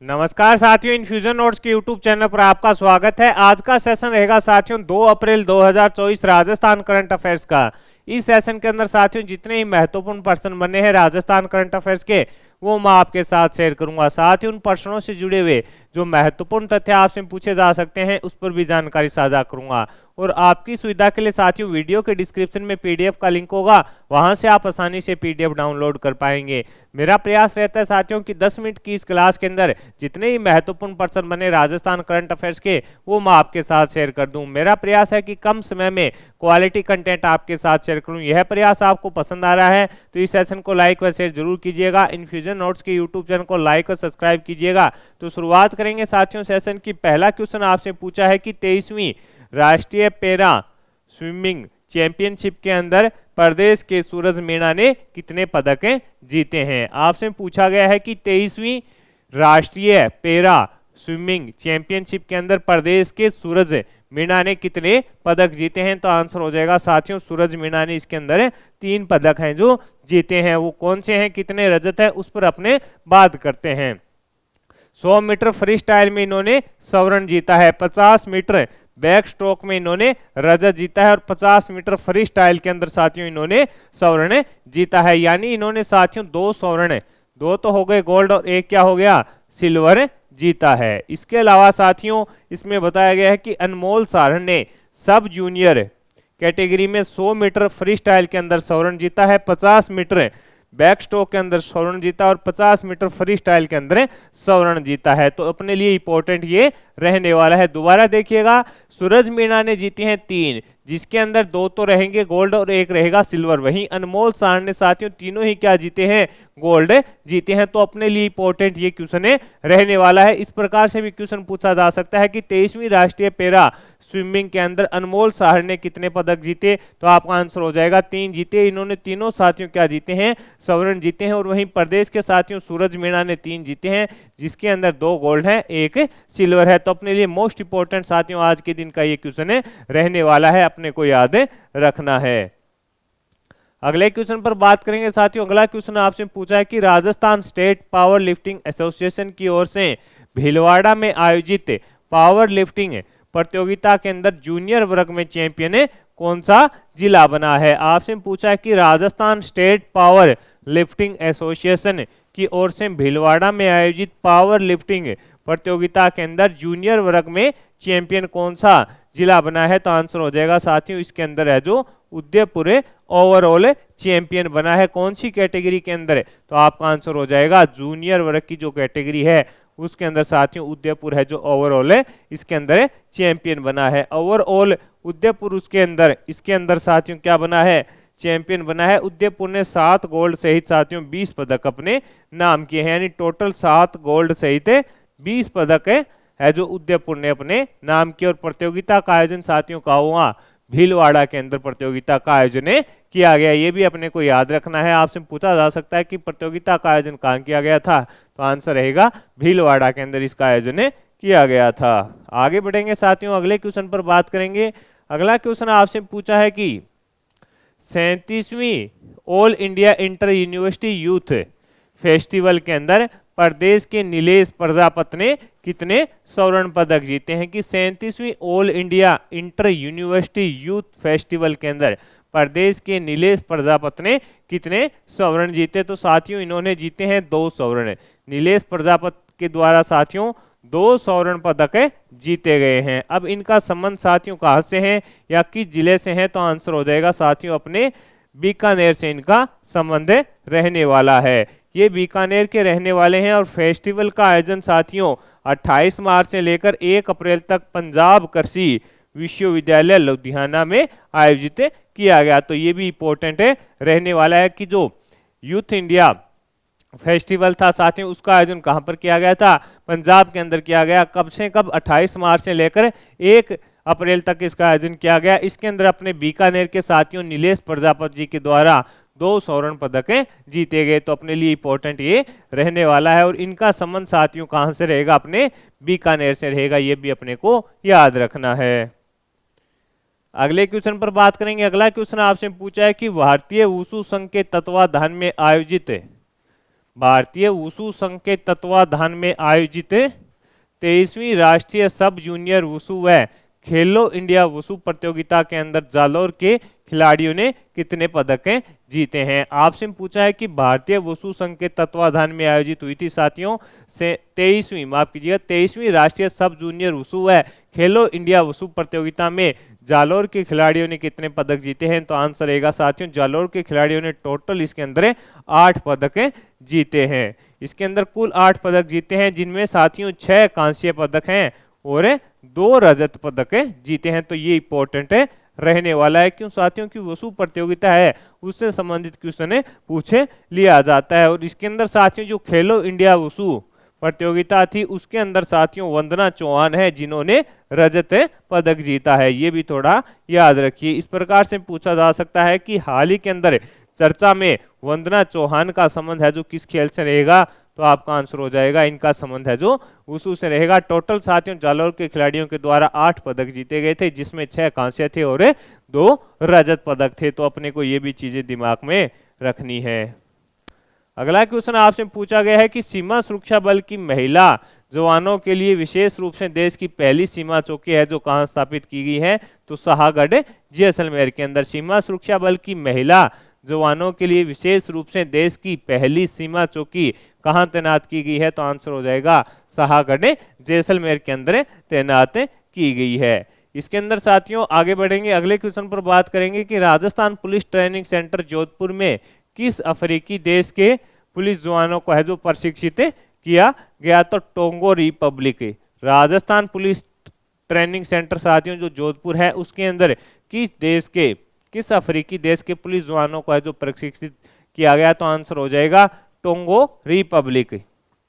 नमस्कार साथियों, infusion notes के यूट्यूब चैनल पर आपका स्वागत है। आज का सेशन रहेगा साथियों 2 अप्रैल 2024 राजस्थान करंट अफेयर्स का। इस सेशन के अंदर साथियों जितने ही महत्वपूर्ण प्रश्न बने हैं राजस्थान करंट अफेयर्स के, वो मैं आपके साथ शेयर करूंगा। साथ ही उन प्रश्नों से जुड़े हुए जो महत्वपूर्ण तथ्य आपसे पूछे जा सकते हैं उस पर भी जानकारी साझा करूंगा। और आपकी सुविधा के लिए साथियों वीडियो के डिस्क्रिप्शन में पीडीएफ का लिंक होगा, वहां से आप आसानी से पीडीएफ डाउनलोड कर पाएंगे। मेरा प्रयास रहता है साथियों कि 10 मिनट की इस क्लास के अंदर जितने ही महत्वपूर्ण प्रश्न बने राजस्थान करंट अफेयर्स के, वो मैं आपके साथ शेयर कर दूं। मेरा प्रयास है कि कम समय में क्वालिटी कंटेंट आपके साथ शेयर करूं। यह प्रयास आपको पसंद आ रहा है तो इस सेशन को लाइक व शेयर जरूर कीजिएगा। इन्फ्यूजन नोट्स के यूट्यूब चैनल को लाइक और सब्सक्राइब कीजिएगा। तो शुरुआत करेंगे साथियों सेशन की। पहला क्वेश्चन आपसे पूछा है कि 23वीं राष्ट्रीय पैरा स्विमिंग चैंपियनशिप के अंदर प्रदेश के सूरज मीणा ने कितने पदक जीते हैं। आपसे पूछा गया है कि 23वीं राष्ट्रीय पैरा स्विमिंग चैंपियनशिप के अंदर प्रदेश के सूरज मीणा ने कितने पदक जीते हैं। तो आंसर हो जाएगा साथियों सूरज मीणा ने इसके अंदर 3 पदक हैं जो जीते हैं। वो कौन से हैं, कितने रजत है, उस पर अपने बात करते हैं। 100 मीटर फ्री स्टाइल में इन्होंने स्वर्ण जीता है। 50 मीटर बैक स्ट्रोक में इन्होंने रजत जीता है और 50 मीटर फ्री स्टाइल के अंदर साथियों इन्होंने स्वर्ण जीता है। यानी इन्होंने साथियों 2 स्वर्ण, 2 तो हो गए गोल्ड और 1 क्या हो गया, सिल्वर जीता है। इसके अलावा साथियों इसमें बताया गया है कि अनमोल सारण ने सब जूनियर कैटेगरी में 100 मीटर फ्री स्टाइल के अंदर स्वर्ण जीता है, 50 मीटर बैक स्ट्रोक के अंदर स्वर्ण जीता और 50 मीटर फ्री स्टाइल के अंदर स्वर्ण जीता है। तो अपने लिए इंपॉर्टेंट ये रहने वाला है। दोबारा देखिएगा, सूरज मीणा ने जीती हैं 3, जिसके अंदर 2 तो रहेंगे गोल्ड और 1 रहेगा सिल्वर। वहीं अनमोल सारण ने साथियों तीनों ही क्या जीते हैं, गोल्ड जीते हैं। तो अपने लिए इंपॉर्टेंट ये क्वेश्चन रहने वाला है। इस प्रकार से भी क्वेश्चन पूछा जा सकता है कि 23वीं राष्ट्रीय पैरा स्विमिंग के अंदर अनमोल साहर ने कितने पदक जीते। तो आपका आंसर हो जाएगा 3 जीते। इन्होंने तीनों साथियों क्या जीते हैं, स्वर्ण जीते हैं। और वहीं प्रदेश के साथियों सूरज मीणा ने 3 जीते हैं, जिसके अंदर 2 गोल्ड है, 1 सिल्वर है। तो अपने लिए मोस्ट इंपॉर्टेंट साथियों आज के दिन का ये क्वेश्चन रहने वाला है, अपने को याद रखना है। अगले क्वेश्चन पर बात करेंगे साथियों। अगला क्वेश्चन आपसे पूछा है कि Rajasthan state power lifting association की ओर से भीलवाड़ा में आयोजित पावर लिफ्टिंग प्रतियोगिता के अंदर जूनियर वर्ग में चैंपियन कौन सा जिला बना है। आपसे पूछा है कि Rajasthan state power lifting association की ओर से भीलवाड़ा में आयोजित पावर लिफ्टिंग प्रतियोगिता के अंदर जूनियर वर्ग में चैंपियन कौन सा जिला बना है। तो आंसर हो जाएगा साथियों इसके अंदर है जो उदयपुर ओवरऑल चैंपियन बना है। कौन सी कैटेगरी के अंदर है, तो आपका आंसर हो जाएगा जूनियर वर्ग की जो कैटेगरी है उसके अंदर साथियों उदयपुर है जो ओवरऑल है इसके अंदर चैंपियन बना है। ओवरऑल उदयपुर उसके अंदर, इसके अंदर साथियों क्या बना है, चैंपियन बना है। उदयपुर ने 7 गोल्ड सहित साथियों 20 पदक अपने नाम किए हैं। यानी टोटल 7 गोल्ड सहित 20 पदक है जो उदयपुर ने अपने नाम किए। और प्रतियोगिता का आयोजन साथियों का हुआ भीलवाड़ा के अंदर प्रतियोगिता का आयोजन किया गया। ये भी अपने को याद रखना है। आपसे पूछा जा सकता है कि प्रतियोगिता का आयोजन कहाँ किया गया था, तो आंसर रहेगा भीलवाड़ा के अंदर इसका आयोजन किया गया था। आगे बढ़ेंगे साथियों, अगले क्वेश्चन पर बात करेंगे। अगला क्वेश्चन आपसे पूछा है कि 37वीं All India Inter University Youth Festival के अंदर प्रदेश के नीलेश प्रजापत ने कितने स्वर्ण पदक जीते हैं। कि 37वीं All India Inter University Youth Festival के अंदर प्रदेश के नीलेश प्रजापत ने कितने स्वर्ण जीते। तो साथियों इन्होंने जीते हैं 2 स्वर्ण। नीलेश प्रजापत के द्वारा साथियों 2 स्वर्ण पदक जीते गए हैं। अब इनका संबंध साथियों कहाँ से है या किस जिले से है, तो आंसर हो जाएगा साथियों अपने बीकानेर से इनका संबंध रहने वाला है। ये बीकानेर के रहने वाले हैं। और फेस्टिवल का आयोजन साथियों 28 मार्च से लेकर 1 अप्रैल तक पंजाब कृषि विश्वविद्यालय लुधियाना में आयोजित किया गया। तो ये भी इंपॉर्टेंट रहने वाला है कि जो यूथ इंडिया फेस्टिवल था साथियों उसका आयोजन कहां पर किया गया था, पंजाब के अंदर किया गया। कब से कब, 28 मार्च से लेकर 1 अप्रैल तक इसका आयोजन किया गया। इसके अंदर अपने बीकानेर के साथियों नीलेश प्रजापत जी के द्वारा 2 स्वर्ण पदक जीते गए। तो अपने लिए इंपॉर्टेंट ये रहने वाला है। और इनका संबंध साथियों कहां से रहेगा, अपने बीकानेर से रहेगा। ये भी अपने को याद रखना है। अगले क्वेश्चन पर बात करेंगे। अगला क्वेश्चन आपसे पूछा है कि भारतीय वुशु संघ के तत्वाधान में आयोजित भारतीय वुशु संघ के तत्वाधान में आयोजित 23वीं राष्ट्रीय सब जूनियर वुशु व खेलो इंडिया वुशु प्रतियोगिता के अंदर जालोर के खिलाड़ियों ने कितने पदक जीते हैं। आपसे पूछा है कि भारतीय वुशु संघ के तत्वाधान में आयोजित हुई थी साथियों से 23वीं राष्ट्रीय सब जूनियर वुशु व खेलो इंडिया वुशु प्रतियोगिता में जालोर के खिलाड़ियों ने कितने पदक जीते हैं। तो आंसर रहेगा साथियों, जालोर के खिलाड़ियों ने टोटल इसके अंदर 8 पदक जीते हैं। इसके अंदर कुल 8 पदक जीते हैं, जिनमें साथियों 6 कांस्य पदक हैं और 2 रजत पदक जीते हैं। तो ये इंपॉर्टेंट रहने वाला है, क्यों साथियों की वुशु प्रतियोगिता है उससे संबंधित क्वेश्चन पूछे लिया जाता है। और इसके अंदर साथियों जो खेलो इंडिया वुशु प्रतियोगिता थी उसके अंदर साथियों वंदना चौहान है जिन्होंने रजत पदक जीता है, ये भी थोड़ा याद रखिए। इस प्रकार से पूछा जा सकता है कि हाल ही के अंदर चर्चा में वंदना चौहान का संबंध है जो किस खेल से रहेगा, तो आपका आंसर हो जाएगा इनका संबंध है जो वुशु से रहेगा। टोटल साथियों जालोर के खिलाड़ियों के द्वारा 8 पदक जीते गए थे, जिसमें 6 कांस्य थे और 2 रजत पदक थे। तो अपने को ये भी चीजें दिमाग में रखनी है। अगला क्वेश्चन आपसे पूछा गया है कि सीमा सुरक्षा बल की महिला जवानों के लिए विशेष रूप से देश की पहली सीमा चौकी है जो कहां स्थापित की गई है, तो शाहगढ़ जैसलमेर के अंदर। सीमा सुरक्षा बल की महिला जवानों के लिए विशेष रूप से देश की पहली सीमा चौकी कहां तैनात की गई है, तो आंसर हो जाएगा शाहगढ़ जैसलमेर के अंदर तैनात की गई है। इसके अंदर साथियों आगे बढ़ेंगे, अगले क्वेश्चन पर बात करेंगे कि Rajasthan police training centre Jodhpur में किस अफ्रीकी देश के पुलिस जवानों को है जो प्रशिक्षित किया गया, तो Togo Republic. Rajasthan police training centre साथियों जो जोधपुर है उसके अंदर किस अफ्रीकी देश के पुलिस जवानों को है जो प्रशिक्षित किया गया, तो आंसर हो जाएगा टोंगो रिपब्लिक।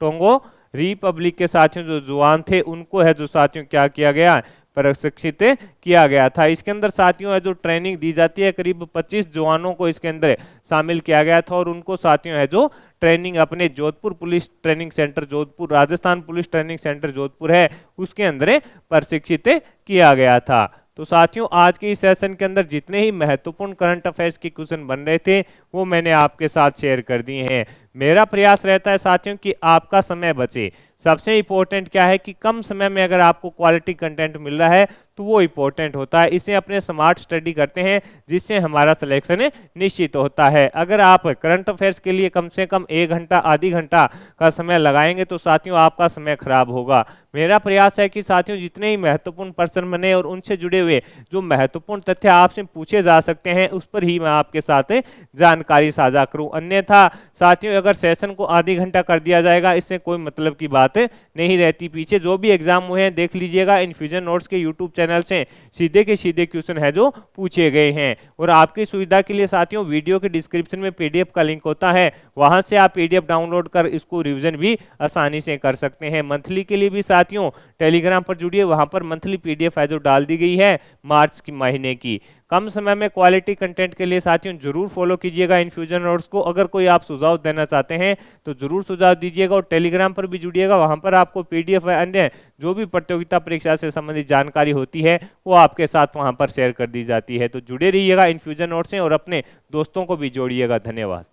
टोंगो रिपब्लिक के साथियों जो जवान थे उनको है जो साथियों क्या किया गया, प्रशिक्षित किया गया था। इसके अंदर साथियों है जो ट्रेनिंग दी जाती है करीब 25 जवानों को इसके अंदर शामिल किया गया था और उनको साथियों है जो ट्रेनिंग अपने Jodhpur police training centre Jodhpur, Rajasthan police training centre Jodhpur है उसके अंदर प्रशिक्षित किया गया था। तो साथियों आज के इस सेशन के अंदर जितने ही महत्वपूर्ण करंट अफेयर्स के क्वेश्चन बन रहे थे वो मैंने आपके साथ शेयर कर दिए हैं। मेरा प्रयास रहता है साथियों कि आपका समय बचे। सबसे इंपॉर्टेंट क्या है कि कम समय में अगर आपको क्वालिटी कंटेंट मिल रहा है तो वो इंपॉर्टेंट होता है। इसे अपने स्मार्ट स्टडी करते हैं जिससे हमारा सिलेक्शन निश्चित होता है। अगर आप करंट अफेयर्स के लिए कम से कम 1 घंटा आधी घंटा का समय लगाएंगे तो साथियों आपका समय खराब होगा। मेरा प्रयास है कि साथियों जितने ही महत्वपूर्ण प्रश्न बने और उनसे जुड़े हुए जो महत्वपूर्ण तथ्य आपसे पूछे जा सकते हैं उस पर ही मैं आपके साथ जानकारी साझा करूं। अन्यथा साथियों अगर सेशन को आधी घंटा कर दिया जाएगा इससे कोई मतलब की बात नहीं रहती। पीछे जो भी एग्जाम हुए हैं देख लीजिएगा, इन्फ्यूजन नोट्स के यूट्यूब चैनल से सीधे के सीधे क्वेश्चन है जो पूछे गए हैं। और आपकी सुविधा के लिए साथियों वीडियो के डिस्क्रिप्शन में पीडीएफ का लिंक होता है, वहां से आप पीडीएफ डाउनलोड कर इसको रिवीजन भी आसानी से कर सकते हैं। मंथली के लिए भी साथियों टेलीग्राम पर जुड़िए, वहां पर मंथली पीडीएफ है जो डाल दी गई है मार्च की महीने की। कम समय में क्वालिटी कंटेंट के लिए साथियों जरूर फॉलो कीजिएगा इन्फ्यूजन नोट्स को। अगर कोई आप सुझाव देना चाहते हैं तो जरूर सुझाव दीजिएगा और टेलीग्राम पर भी जुड़िएगा, वहां पर आपको पीडीएफ व अन्य जो भी प्रतियोगिता परीक्षा से संबंधित जानकारी होती है वो आपके साथ वहां पर शेयर कर दी जाती है। तो जुड़े रहिएगा इन्फ्यूजन नोट्स से और अपने दोस्तों को भी जोड़िएगा। धन्यवाद।